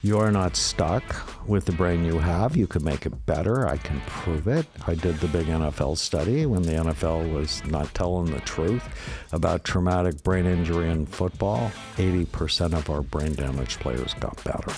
You're not stuck with the brain you have. You can make it better. I can prove it. I did the big NFL study when the NFL was not telling the truth about traumatic brain injury in football. 80% of our brain damaged players got better.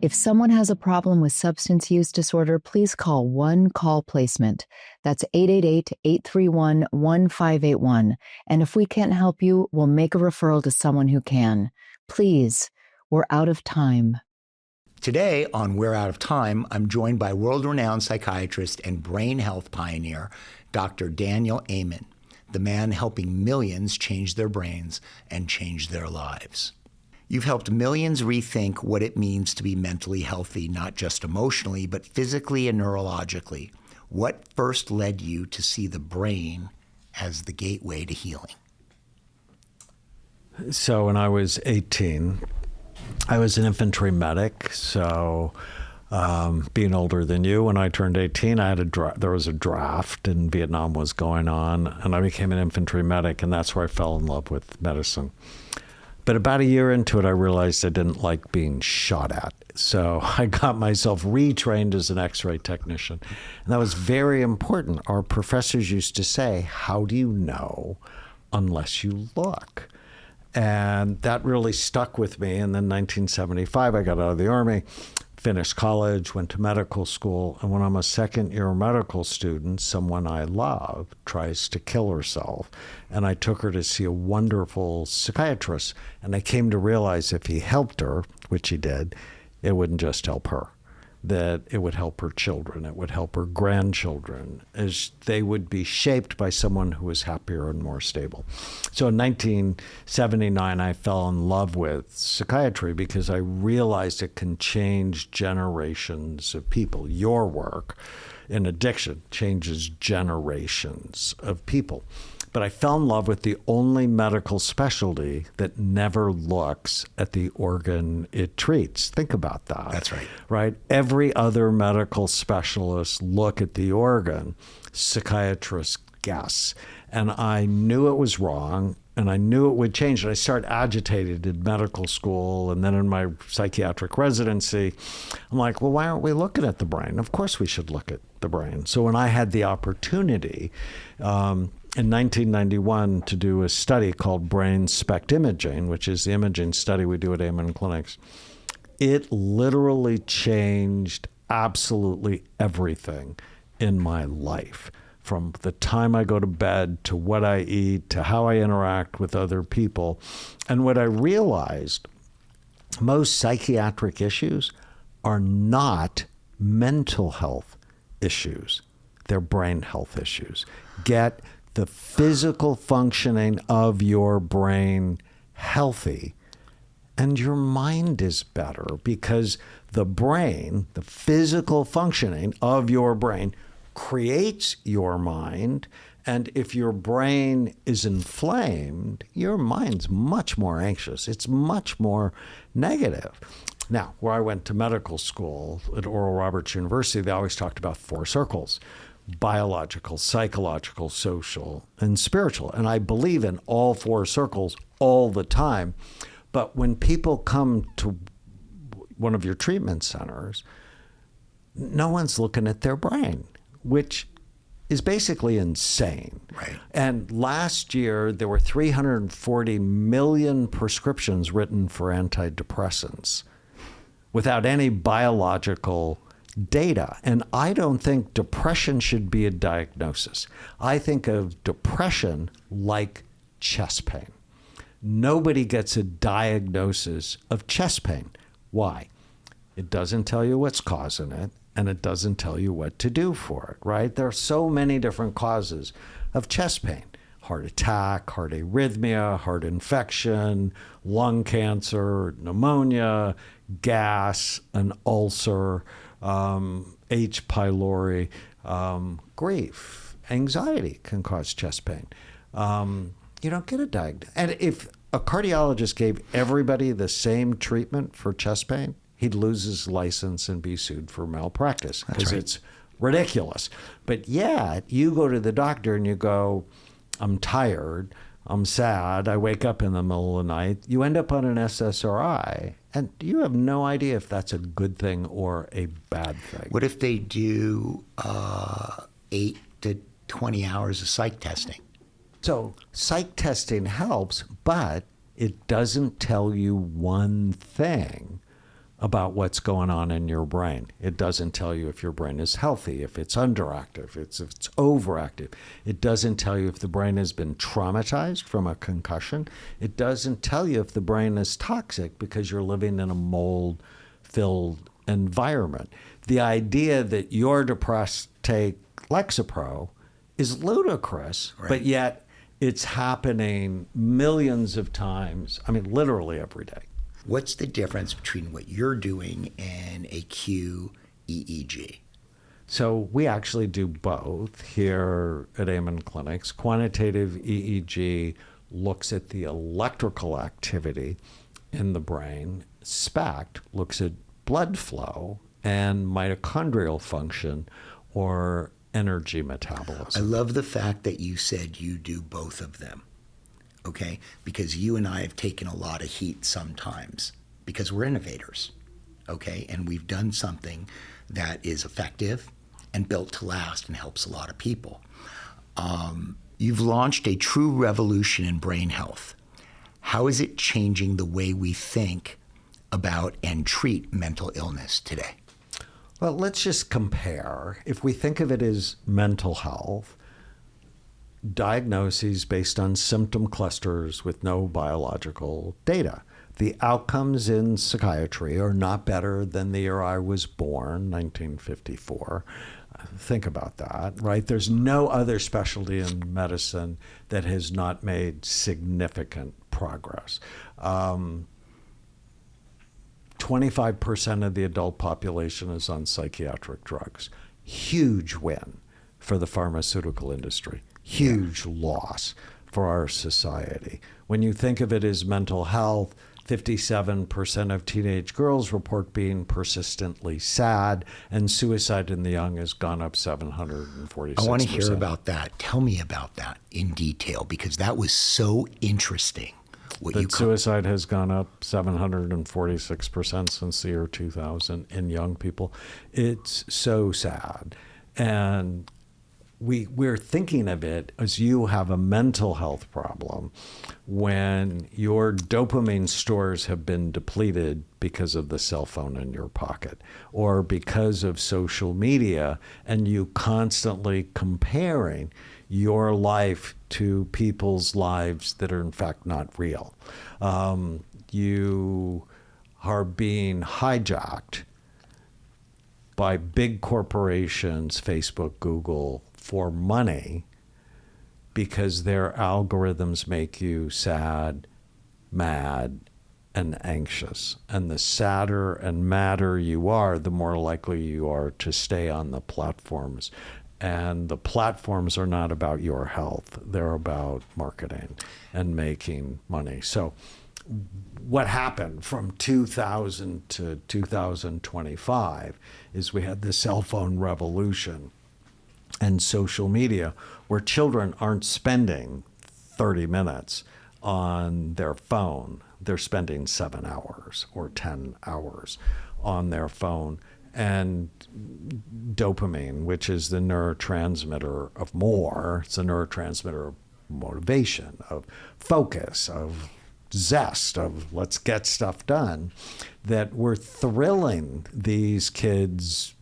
If someone has a problem with substance use disorder, please call One Call Placement. That's 888-831-1581. And if we can't help you, we'll make a referral to someone who can. Please, we're out of time. Today on We're Out of Time, I'm joined by world-renowned psychiatrist and brain health pioneer, Dr. Daniel Amen, the man helping millions change their brains and change their lives. You've helped millions rethink what it means to be mentally healthy, not just emotionally, but physically and neurologically. What first led you to see the brain as the gateway to healing? So when I was 18, I was an infantry medic. So being older than you, when I turned 18, there was a draft and Vietnam was going on, and I became an infantry medic, and that's where I fell in love with medicine. But about a year into it, I realized I didn't like being shot at. So I got myself retrained as an X-ray technician. And that was very important. Our professors used to say, how do you know unless you look? And that really stuck with me. And then 1975, I got out of the Army, finished college, went to medical school. And when I'm a second-year medical student, someone I love tries to kill herself. And I took her to see a wonderful psychiatrist. And I came to realize if he helped her, which he did, it wouldn't just help her, that it would help her children, it would help her grandchildren, as they would be shaped by someone who was happier and more stable. So in 1979, I fell in love with psychiatry because I realized it can change generations of people. Your work in addiction changes generations of people. But I fell in love with the only medical specialty that never looks at the organ it treats. Think about that. That's right. Right? Every other medical specialist look at the organ. Psychiatrists guess. And I knew it was wrong, and I knew it would change. And I started agitated in medical school and then in my psychiatric residency. I'm like, well, why aren't we looking at the brain? Of course we should look at the brain. So when I had the opportunity in 1991 to do a study called brain SPECT imaging, which is the imaging study we do at Amen Clinics, it literally changed absolutely everything in my life. From the time I go to bed to what I eat to how I interact with other people. And what I realized, most psychiatric issues are not mental health issues. They're brain health issues. Get the physical functioning of your brain healthy, and your mind is better, because the brain, the physical functioning of your brain, creates your mind. And if your brain is inflamed, your mind's much more anxious. It's much more negative. Now, where I went to medical school at Oral Roberts University, they always talked about 4 circles: biological, psychological, social, and spiritual. And I believe in all 4 circles all the time. But when people come to one of your treatment centers, no one's looking at their brain, which is basically insane. Right. And last year, there were 340 million prescriptions written for antidepressants without any biological data. And I don't think depression should be a diagnosis. I think of depression like chest pain. Nobody gets a diagnosis of chest pain. Why? It doesn't tell you what's causing it, and it doesn't tell you what to do for it, right? There are so many different causes of chest pain: heart attack, heart arrhythmia, heart infection, lung cancer, pneumonia, gas, an ulcer, H. pylori, grief, anxiety can cause chest pain. You don't get a diagnosis. And if a cardiologist gave everybody the same treatment for chest pain, he'd lose his license and be sued for malpractice because it's ridiculous. But yet, you go to the doctor and you go, I'm tired, I'm sad, I wake up in the middle of the night. You end up on an SSRI, and you have no idea if that's a good thing or a bad thing. What if they do 8 to 20 hours of psych testing? So psych testing helps, but it doesn't tell you one thing about what's going on in your brain. It doesn't tell you if your brain is healthy, if it's underactive, if it's overactive. It doesn't tell you if the brain has been traumatized from a concussion. It doesn't tell you if the brain is toxic because you're living in a mold-filled environment. The idea that you're depressed, take Lexapro is ludicrous, but yet it's happening millions of times. I mean, literally every day. What's the difference between what you're doing and a QEEG? So we actually do both here at Amen Clinics. Quantitative EEG looks at the electrical activity in the brain. SPECT looks at blood flow and mitochondrial function or energy metabolism. I love the fact that you said you do both of them, okay? Because you and I have taken a lot of heat sometimes because we're innovators, okay? And we've done something that is effective and built to last and helps a lot of people. You've launched a true revolution in brain health. How is it changing the way we think about and treat mental illness today? Well, let's just compare. If we think of it as mental health, diagnoses based on symptom clusters with no biological data. The outcomes in psychiatry are not better than the year I was born, 1954. Think about that, right? There's no other specialty in medicine that has not made significant progress. 25% of the adult population is on psychiatric drugs. Huge win for the pharmaceutical industry. Huge loss for our society. When you think of it as mental health, 57% of teenage girls report being persistently sad, and suicide in the young has gone up 746%. I want to hear about that. Tell me about that in detail, because that was so interesting. Suicide has gone up 746% since the year 2000 in young people. It's so sad. And we're thinking of it as you have a mental health problem when your dopamine stores have been depleted because of the cell phone in your pocket or because of social media, and you constantly comparing your life to people's lives that are in fact not real. You are being hijacked by big corporations, Facebook, Google, for money because their algorithms make you sad, mad, and anxious. And the sadder and madder you are, the more likely you are to stay on the platforms. And the platforms are not about your health. They're about marketing and making money. So what happened from 2000 to 2025 is we had the cell phone revolution and social media where children aren't spending 30 minutes on their phone. They're spending 7 hours or 10 hours on their phone. And dopamine, which is the neurotransmitter of more, it's a neurotransmitter of motivation, of focus, of zest, of let's get stuff done, that we're thrilling these kids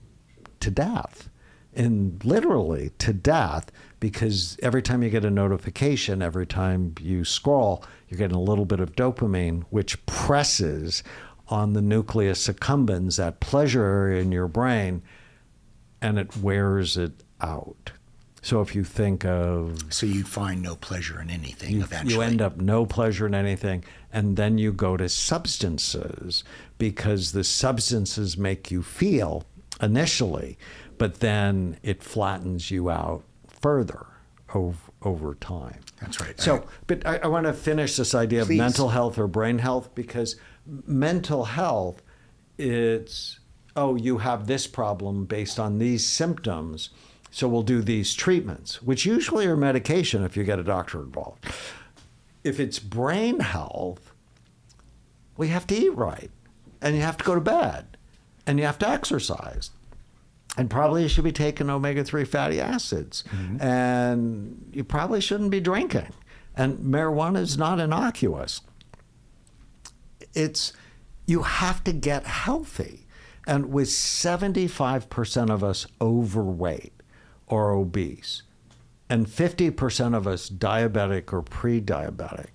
to death, and literally to death, because every time you get a notification, every time you scroll, you're getting a little bit of dopamine, which presses on the nucleus accumbens, that pleasure area in your brain, and it wears it out. So if you think of... So you find no pleasure in anything eventually. You end up no pleasure in anything, and then you go to substances because the substances make you feel initially, but then it flattens you out further. over time. That's right. So, but I want to finish this idea Please. of mental health or brain health, because mental health, it's, oh, you have this problem based on these symptoms, so we'll do these treatments, which usually are medication if you get a doctor involved. If it's brain health, we have to eat right, and you have to go to bed, and you have to exercise. And probably you should be taking omega-3 fatty acids. Mm-hmm. And you probably shouldn't be drinking. And marijuana is not innocuous. You have to get healthy. And with 75% of us overweight or obese, and 50% of us diabetic or pre-diabetic,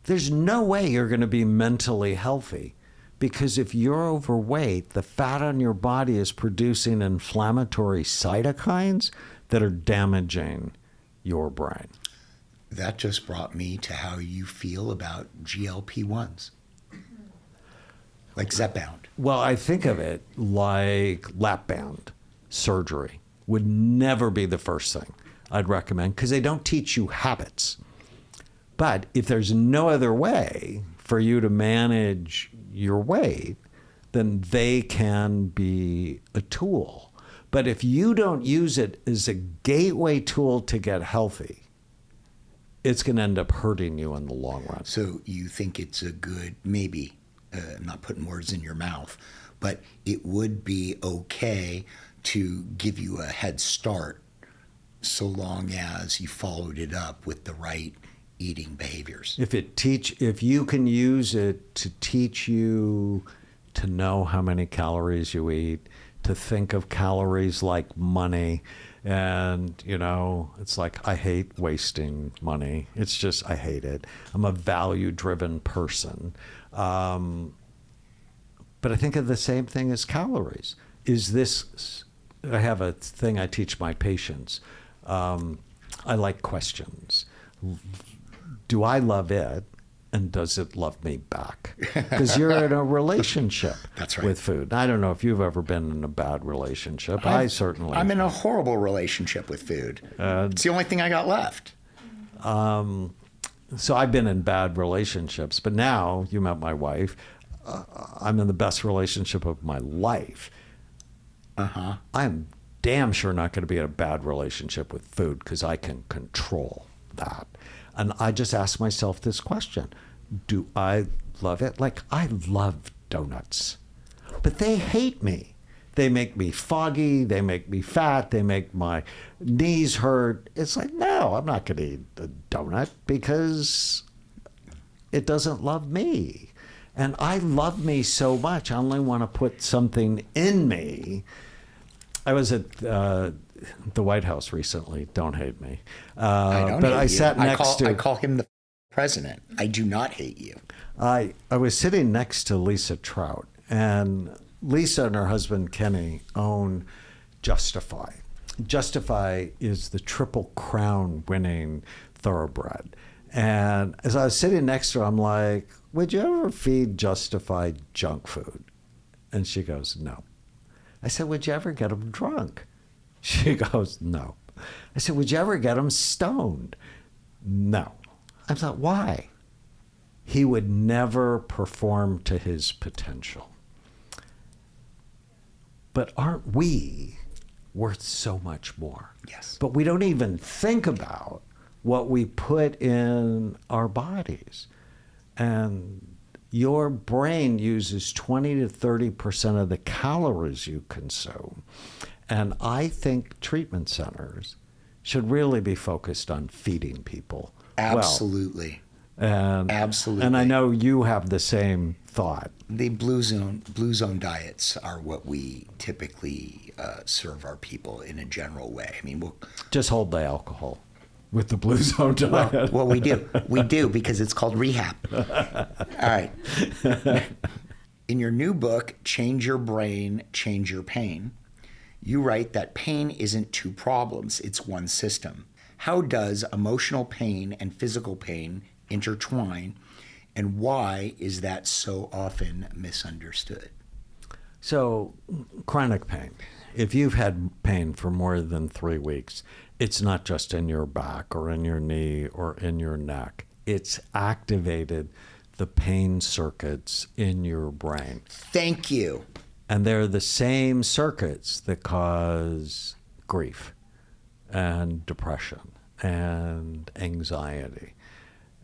there's no way you're going to be mentally healthy. Because if you're overweight, the fat on your body is producing inflammatory cytokines that are damaging your brain. That just brought me to how you feel about GLP-1s, like Zepbound. Well, I think of it like lap band surgery would never be the first thing I'd recommend, because they don't teach you habits. But if there's no other way for you to manage your weight, then they can be a tool. But if you don't use it as a gateway tool to get healthy, it's going to end up hurting you in the long run. So you think it's a good, maybe, I'm not putting words in your mouth, but it would be okay to give you a head start so long as you followed it up with the right eating behaviors. If you can use it to teach you to know how many calories you eat, to think of calories like money, and it's like, I hate wasting money. It's just, I hate it. I'm a value-driven person. But I think of the same thing as calories. I have a thing I teach my patients. I like questions. Do I love it, and does it love me back? Because you're in a relationship That's right. with food. I don't know if you've ever been in a bad relationship. I certainly. I'm in a horrible relationship with food. It's the only thing I got left. So I've been in bad relationships, but now you met my wife. I'm in the best relationship of my life. Uh-huh. I'm damn sure not going to be in a bad relationship with food, because I can control that. And I just ask myself this question: do I love it? Like, I love donuts, but they hate me. They make me foggy. They make me fat. They make my knees hurt. It's like, no, I'm not going to eat a donut because it doesn't love me. And I love me so much, I only want to put something in me. I was at the White House recently. Don't hate me. I don't but hate I you. sat next to. I call him the president. I do not hate you. I was sitting next to Lisa Trout, and Lisa and her husband Kenny own Justify. Justify is the Triple Crown winning thoroughbred. And as I was sitting next to her, I'm like, would you ever feed Justify junk food? And she goes, no. I said, would you ever get them drunk? She goes, no. I said, would you ever get him stoned? No. I thought, why? He would never perform to his potential. But aren't we worth so much more? Yes. But we don't even think about what we put in our bodies. And your brain uses 20 to 30% of the calories you consume. And I think treatment centers should really be focused on feeding people. Absolutely. Well. Absolutely. And I know you have the same thought. The blue zone diets are what we typically serve our people in a general way. I mean, we'll just hold the alcohol with the blue zone diet. Well, we do because it's called rehab. All right. In your new book, Change Your Brain, Change Your Pain, you write that pain isn't two problems, it's one system. How does emotional pain and physical pain intertwine, and why is that so often misunderstood? So, chronic pain if you've had pain for more than 3 weeks, it's not just in your back or in your knee or in your neck. It's activated the pain circuits in your brain. Thank you. And they're the same circuits that cause grief and depression and anxiety.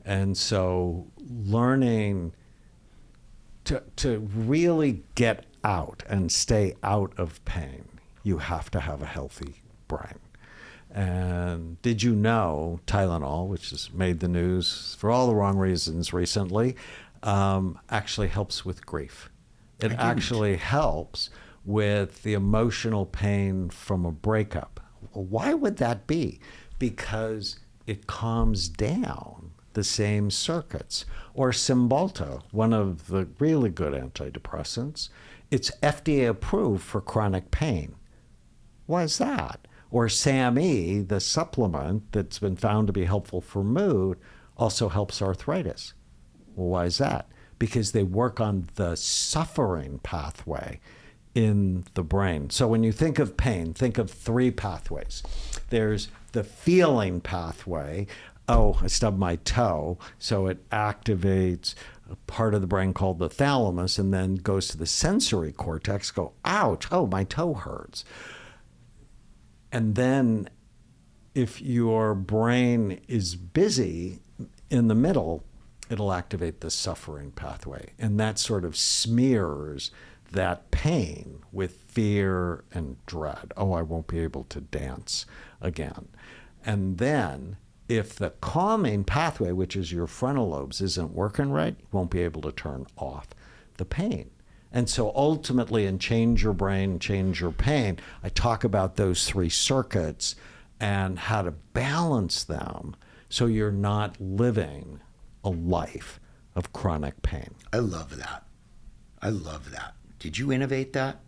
And so learning to really get out and stay out of pain, you have to have a healthy brain. And did you know Tylenol, which has made the news for all the wrong reasons recently, actually helps with grief? It actually helps with the emotional pain from a breakup. Why would that be? Because it calms down the same circuits. Or Cymbalta, one of the really good antidepressants, it's FDA approved for chronic pain. Why is that? Or SAMe, the supplement that's been found to be helpful for mood, also helps arthritis. Well, why is that? Because they work on the suffering pathway in the brain. So when you think of pain, think of 3 pathways. There's the feeling pathway. Oh, I stubbed my toe. So it activates a part of the brain called the thalamus and then goes to the sensory cortex, go, ouch, oh, my toe hurts. And then if your brain is busy in the middle, it'll activate the suffering pathway. And that sort of smears that pain with fear and dread. Oh, I won't be able to dance again. And then if the calming pathway, which is your frontal lobes, isn't working right, you won't be able to turn off the pain. And so ultimately in Change Your Brain, Change Your Pain, I talk about those 3 circuits and how to balance them so you're not living a life of chronic pain. I love that. I love that. Did you innovate that?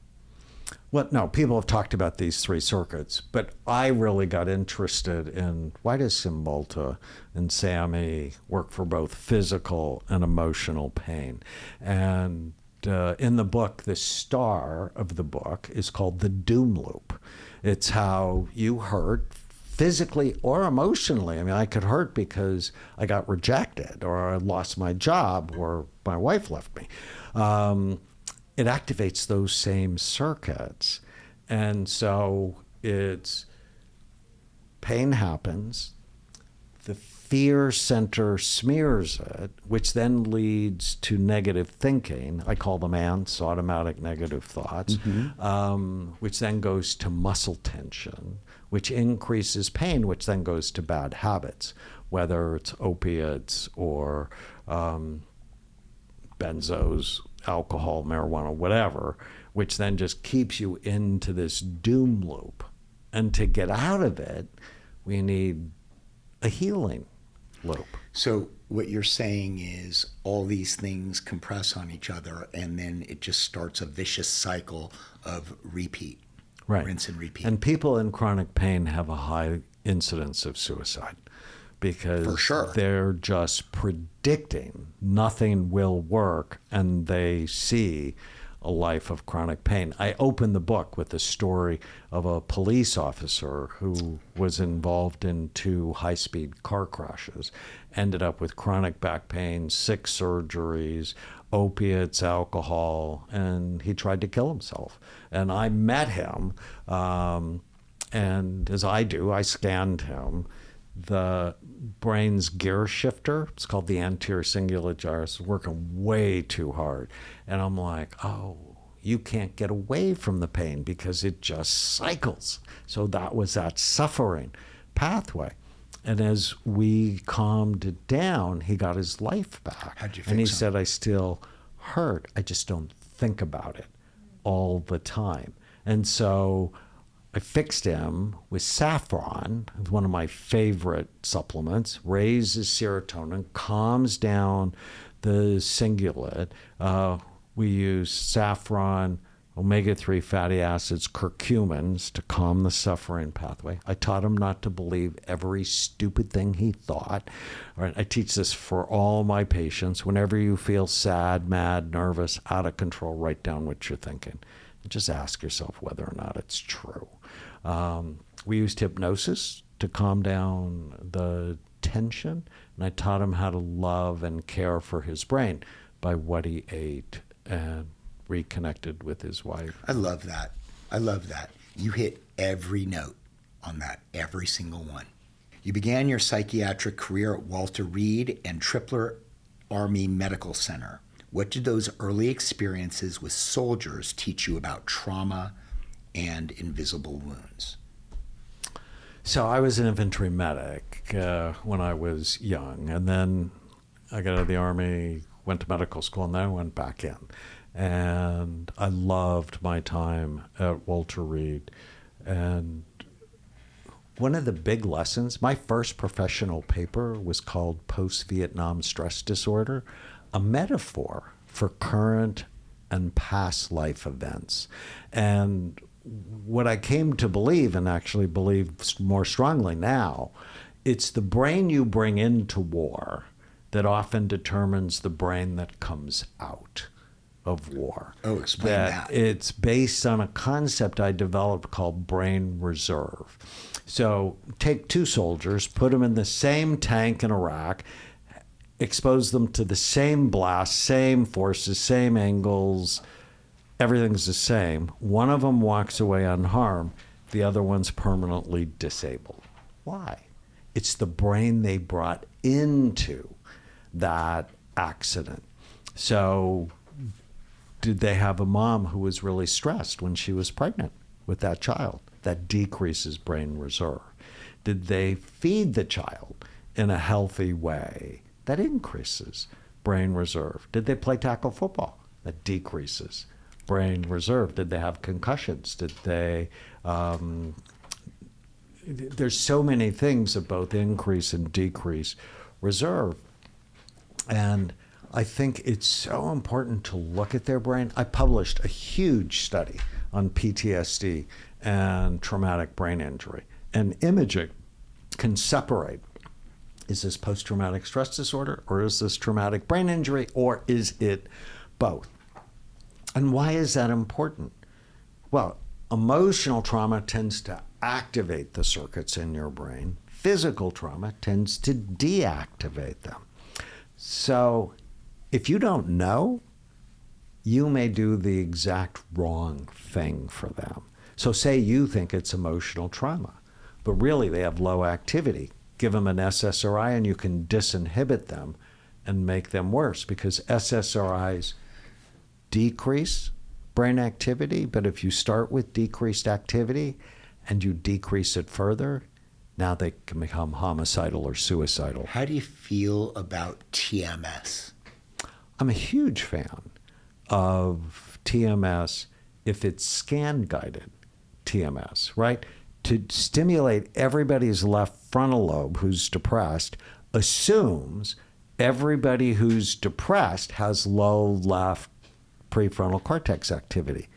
Well, no, people have talked about these 3 circuits, but I really got interested in why does Cymbalta and SAMe work for both physical and emotional pain? And in the book, the star of the book is called the doom loop. It's how you hurt physically or emotionally. I mean, I could hurt because I got rejected or I lost my job or my wife left me. It activates those same circuits. And so it's pain happens, the fear center smears it, which then leads to negative thinking. I call them ants, automatic negative thoughts, which then goes to muscle tension, which increases pain, which then goes to bad habits, whether it's opiates or benzos, alcohol, marijuana, whatever, which then just keeps you into this doom loop. And to get out of it, we need a healing loop. So what you're saying is all these things compress on each other and then it just starts a vicious cycle of repeat, right. Rinse and repeat. And people in chronic pain have a high incidence of suicide because For sure. they're just predicting nothing will work and they see a life of chronic pain. I open the book with the story of a police officer who was involved in 2 high-speed car crashes, ended up with chronic back pain, 6 surgeries, opiates, alcohol, and he tried to kill himself. And I met him, and as I do, I scanned him. The brain's gear shifter, it's called the anterior cingulate gyrus, is working way too hard. And I'm like, oh, you can't get away from the pain because it just cycles. So that was that suffering pathway. And as we calmed it down, he got his life back. How'd you fix and he him? said, I still hurt. I just don't think about it all the time. And so I fixed him with saffron, one of my favorite supplements, raises serotonin, calms down the cingulate. We use saffron, omega-3 fatty acids, curcumins to calm the suffering pathway. I taught him not to believe every stupid thing he thought. All right, I teach this for all my patients. Whenever you feel sad, mad, nervous, out of control, write down what you're thinking. Just ask yourself whether or not it's true. We used hypnosis to calm down the tension, and I taught him how to love and care for his brain by what he ate and reconnected with his wife. I love that. I love that. You hit every note on that, every single one. You began your psychiatric career at Walter Reed and Tripler Army Medical Center. What did those early experiences with soldiers teach you about trauma and invisible wounds? So I was an infantry medic when I was young, and then I got out of the Army, went to medical school, and then I went back in. And I loved my time at Walter Reed. And one of the big lessons, my first professional paper was called Post-Vietnam Stress Disorder, a metaphor for current and past life events. And what I came to believe, and actually believe more strongly now, it's the brain you bring into war that often determines the brain that comes out of war. Oh, explain that. It's based on a concept I developed called brain reserve. So take two soldiers, put them in the same tank in Iraq, expose them to the same blast, same forces, same angles, everything's the same. One of them walks away unharmed, the other one's permanently disabled. Why? It's the brain they brought into that accident. So did they have a mom who was really stressed when she was pregnant with that child? That decreases brain reserve. Did they feed the child in a healthy way? That increases brain reserve. Did they play tackle football? That decreases brain reserve. Did they have concussions? Did they... there's so many things that both increase and decrease reserve. And I think it's so important to look at their brain. I published a huge study on PTSD and traumatic brain injury. And imaging can separate, is this post-traumatic stress disorder, or is this traumatic brain injury, or is it both? And why is that important? Well, emotional trauma tends to activate the circuits in your brain. Physical trauma tends to deactivate them. So if you don't know, you may do the exact wrong thing for them. So say you think it's emotional trauma, but really they have low activity. Give them an SSRI and you can disinhibit them and make them worse, because SSRIs decrease brain activity, but if you start with decreased activity and you decrease it further, now they can become homicidal or suicidal. How do you feel about TMS? I'm a huge fan of TMS if it's scan-guided TMS, right? To stimulate everybody's left frontal lobe who's depressed assumes everybody who's depressed has low left prefrontal cortex activity.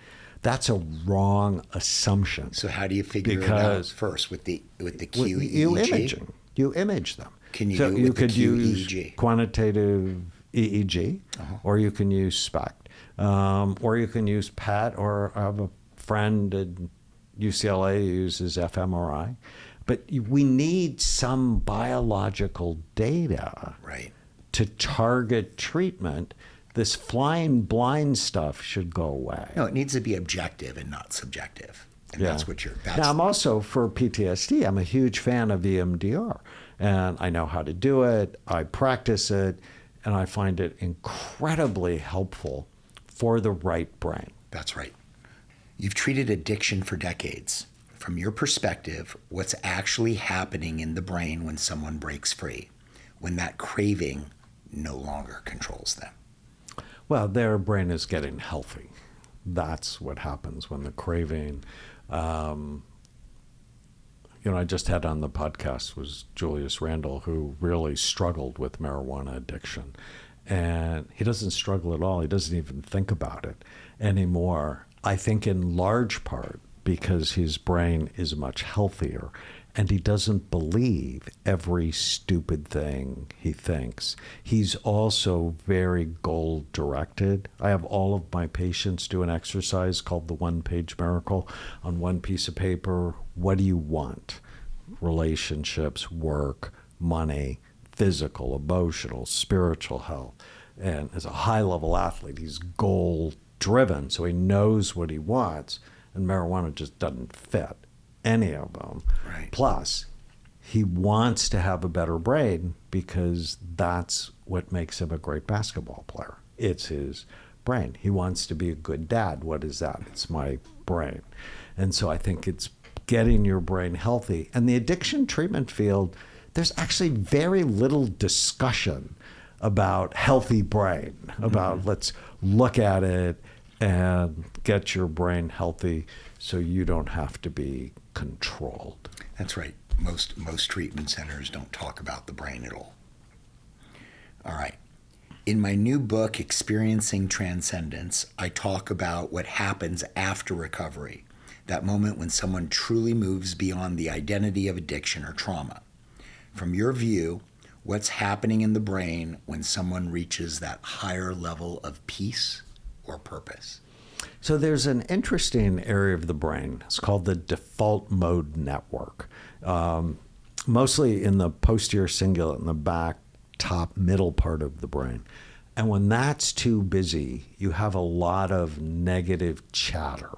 That's a wrong assumption. So how do you figure it out first with the QEEG? You image them. Can you do it with the QEEG? Use quantitative EEG, or you can use SPECT, or you can use PET, or I have a friend at UCLA who uses fMRI. But we need some biological data to target treatment. This flying blind stuff should go away. No, it needs to be objective and not subjective. And that's what you're... Now, I'm also, for PTSD, I'm a huge fan of EMDR. And I know how to do it. I practice it. And I find it incredibly helpful for the right brain. That's right. You've treated addiction for decades. From your perspective, what's actually happening in the brain when someone breaks free, when that craving no longer controls them? Well, their brain is getting healthy. That's what happens when the craving... I just had on the podcast was Julius Randle, who really struggled with marijuana addiction. And he doesn't struggle at all. He doesn't even think about it anymore. I think in large part because his brain is much healthier and he doesn't believe every stupid thing he thinks. He's also very goal-directed. I have all of my patients do an exercise called the one-page miracle on one piece of paper. What do you want? Relationships, work, money, physical, emotional, spiritual health. And as a high-level athlete, he's goal-driven, so he knows what he wants, and marijuana just doesn't fit any of them. Right. Plus, he wants to have a better brain because that's what makes him a great basketball player. It's his brain. He wants to be a good dad. What is that? It's my brain. And so I think it's getting your brain healthy. And the addiction treatment field, there's actually very little discussion about healthy brain, about let's look at it and get your brain healthy so you don't have to be controlled. That's right. Most treatment centers don't talk about the brain at all. All right. In my new book, Experiencing Transcendence, I talk about what happens after recovery, that moment when someone truly moves beyond the identity of addiction or trauma. From your view, what's happening in the brain when someone reaches that higher level of peace or purpose? So there's an interesting area of the brain. It's called the default mode network, mostly in the posterior cingulate in the back, top, middle part of the brain. And when that's too busy, you have a lot of negative chatter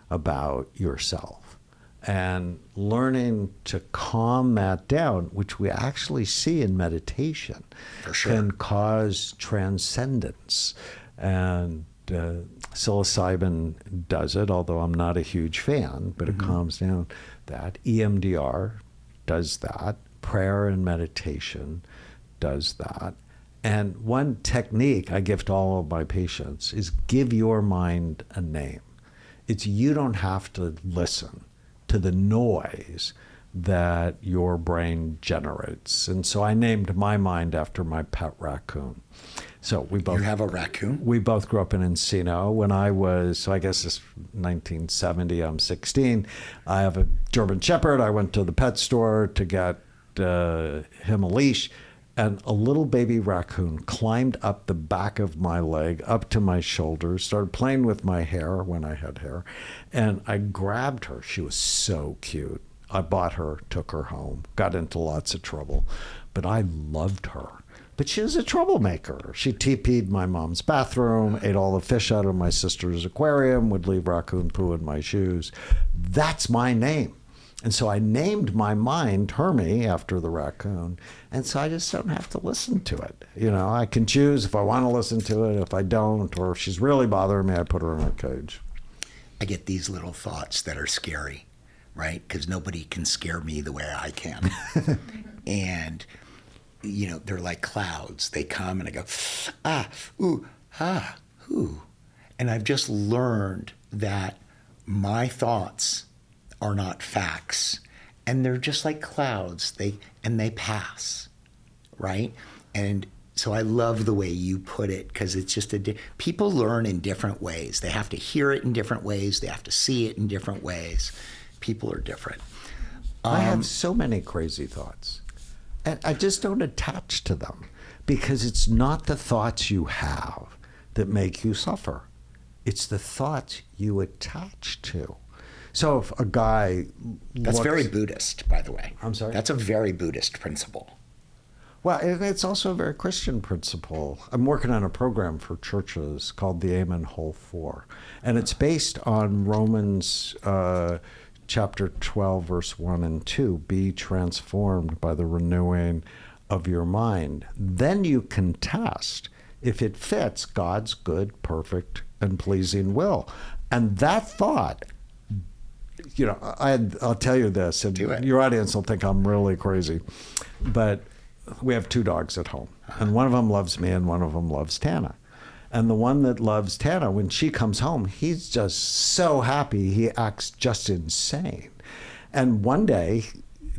about yourself. And learning to calm that down, which we actually see in meditation, For sure. can cause transcendence. And psilocybin does it, although I'm not a huge fan, but it calms down that. EMDR does that. Prayer and meditation does that. And one technique I give to all of my patients is give your mind a name. It's you don't have to listen to the noise that your brain generates. And so I named my mind after my pet raccoon. So we both... You have a raccoon? We both grew up in Encino. When I was, so I guess it's 1970, I'm 16. I have a German Shepherd. I went to the pet store to get him a leash, and a little baby raccoon climbed up the back of my leg, up to my shoulders, started playing with my hair when I had hair, and I grabbed her. She was so cute. I bought her, took her home, got into lots of trouble, but I loved her. But she was a troublemaker. She TP'd my mom's bathroom, ate all the fish out of my sister's aquarium, would leave raccoon poo in my shoes. That's my name. And so I named my mind Hermie after the raccoon. And so I just don't have to listen to it. You know, I can choose if I want to listen to it, if I don't, or if she's really bothering me, I put her in a cage. I get these little thoughts that are scary, right? Because nobody can scare me the way I can. And, you know, they're like clouds. They come and I go, ah, ooh, ah, ooh. And I've just learned that my thoughts are not facts, and they're just like clouds. They pass, right? And so I love the way you put it, because it's just people learn in different ways. They have to hear it in different ways. They have to see it in different ways. People are different. I have so many crazy thoughts, and I just don't attach to them, because it's not the thoughts you have that make you suffer. It's the thoughts you attach to. So if a guy That's very Buddhist, by the way. I'm sorry? That's a very Buddhist principle. Well, it's also a very Christian principle. I'm working on a program for churches called the Amen Whole 4. And it's based on Romans chapter 12, verse 1 and 2. Be transformed by the renewing of your mind. Then you can test if it fits God's good, perfect, and pleasing will. And that thought... You know, I'll tell you this, and your audience will think I'm really crazy, but we have two dogs at home, and one of them loves me and one of them loves Tana. And the one that loves Tana, when she comes home, he's just so happy, he acts just insane. And one day,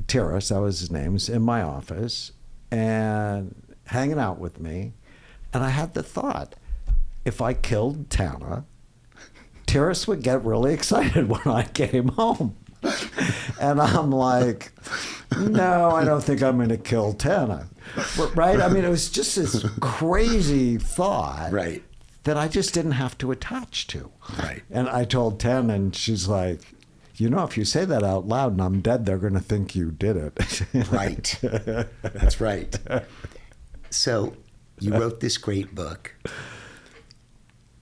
Terrace, that was his name, was in my office and hanging out with me, and I had the thought, if I killed Tana, Terrace would get really excited when I came home. And I'm like, no, I don't think I'm going to kill 10. Right? I mean, it was just this crazy thought Right. that I just didn't have to attach to. Right. And I told 10, and she's like, you know, if you say that out loud and I'm dead, they're going to think you did it. Right. That's right. So you wrote this great book.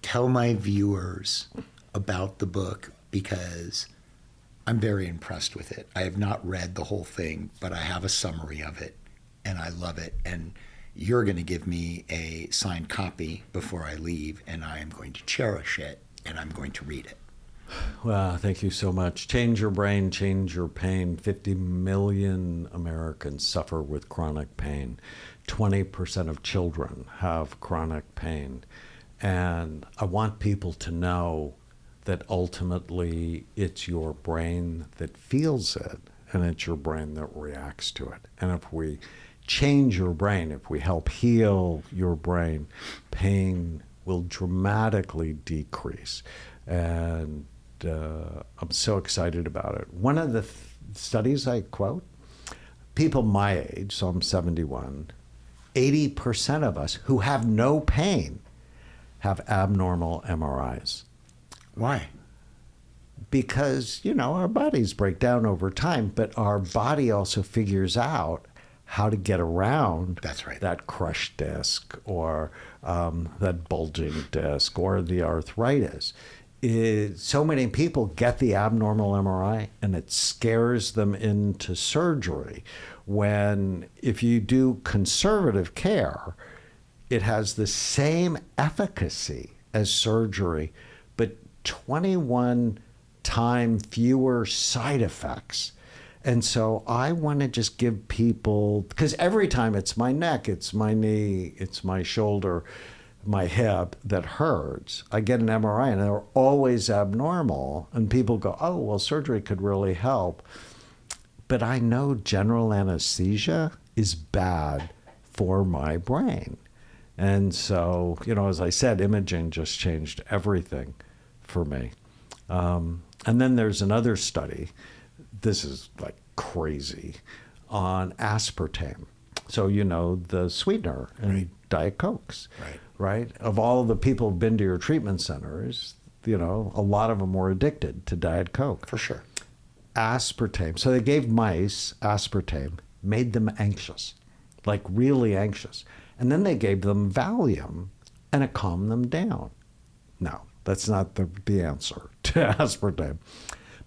Tell my viewers about the book, because I'm very impressed with it. I have not read the whole thing, but I have a summary of it, and I love it. And you're going to give me a signed copy before I leave, and I am going to cherish it, and I'm going to read it. Well, thank you so much. Change your brain, change your pain. 50 million Americans suffer with chronic pain. 20% of children have chronic pain. And I want people to know that ultimately it's your brain that feels it, and it's your brain that reacts to it. And if we change your brain, if we help heal your brain, pain will dramatically decrease. And I'm so excited about it. One of the studies I quote, people my age, so I'm 71, 80% of us who have no pain have abnormal MRIs. Why? Because, you know, our bodies break down over time, but our body also figures out how to get around That's right. that crushed disc or that bulging disc or the arthritis. So many people get the abnormal MRI and it scares them into surgery, when if you do conservative care, it has the same efficacy as surgery, but 21 times fewer side effects. And so I want to just give people, because every time it's my neck, it's my knee, it's my shoulder, my hip that hurts, I get an MRI and they're always abnormal. And people go, oh, well, surgery could really help. But I know general anesthesia is bad for my brain. And so, you know, as I said, imaging just changed everything for me. And then there's another study, this is like crazy, on aspartame. So, you know, the sweetener in Right. Diet Cokes, Right. Of all the people who've been to your treatment centers, you know, a lot of them were addicted to Diet Coke. For sure. Aspartame. So they gave mice aspartame, made them anxious, like really anxious. And then they gave them Valium, and it calmed them down. No, that's not the answer to aspartame.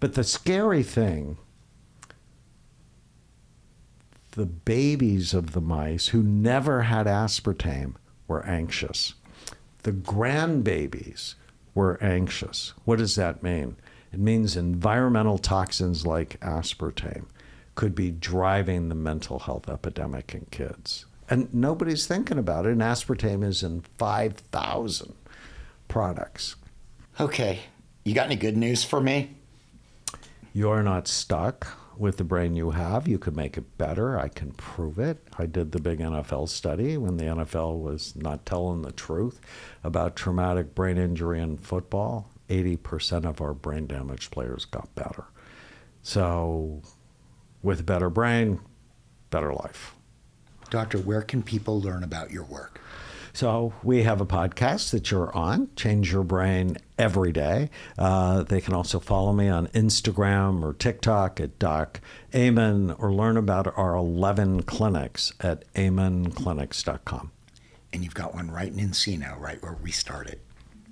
But the scary thing, the babies of the mice who never had aspartame were anxious. The grandbabies were anxious. What does that mean? It means environmental toxins like aspartame could be driving the mental health epidemic in kids. And nobody's thinking about it. And aspartame is in 5,000 products. Okay. You got any good news for me? You're not stuck with the brain you have. You can make it better. I can prove it. I did the big NFL study when the NFL was not telling the truth about traumatic brain injury in football. 80% of our brain damaged players got better. So with a better brain, better life. Doctor, where can people learn about your work? So we have a podcast that you're on, Change Your Brain Every Day. They can also follow me on Instagram or TikTok at Doc Amen, or learn about our 11 clinics at amenclinics.com. And you've got one right in Encino, right where we started.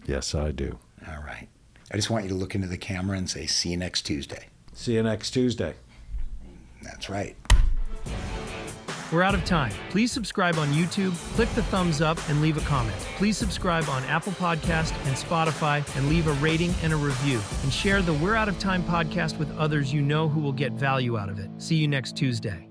Yes, I do. All right. I just want you to look into the camera and say, see you next Tuesday. See you next Tuesday. That's right. We're out of time. Please subscribe on YouTube, click the thumbs up, and leave a comment. Please subscribe on Apple Podcast and Spotify and leave a rating and a review. And share the We're Out of Time podcast with others you know who will get value out of it. See you next Tuesday.